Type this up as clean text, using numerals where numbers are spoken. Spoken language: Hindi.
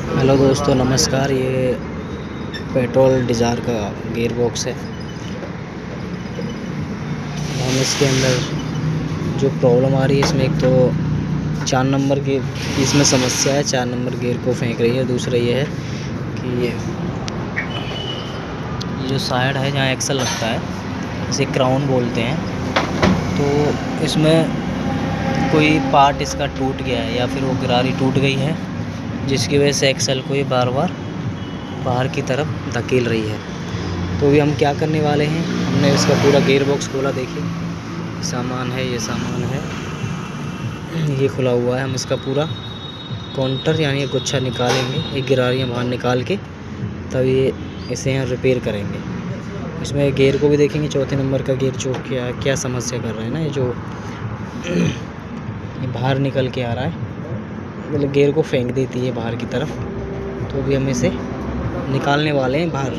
हेलो दोस्तों, नमस्कार। ये पेट्रोल डिज़ायर का गियर बॉक्स है। हम इसके अंदर जो प्रॉब्लम आ रही है, इसमें एक तो 4 नंबर की इसमें समस्या है। 4 नंबर गियर को फेंक रही है। दूसरा ये है कि ये जो साइड है जहाँ एक्सल लगता है, इसे क्राउन बोलते हैं। तो इसमें कोई पार्ट इसका टूट गया है या फिर वो गिरारी टूट गई है, जिसकी वजह से एक्सल को ये बार बार बाहर की तरफ धकेल रही है। तो अभी हम क्या करने वाले हैं, हमने इसका पूरा गियर बॉक्स खोला। देखिए, सामान है, ये सामान है, ये खुला हुआ है। हम इसका पूरा काउंटर यानी ये गुच्छा निकालेंगे, ये गिरारियाँ बाहर निकाल के तब ये इसे यहाँ रिपेयर करेंगे। इसमें गियर को भी देखेंगे, चौथे नंबर का गियर जो क्या समस्या कर रहा है ना, ये जो ये बाहर निकल के आ रहा है, मतलब गियर को फेंक देती है बाहर की तरफ। तो अभी हम इसे निकालने वाले हैं बाहर।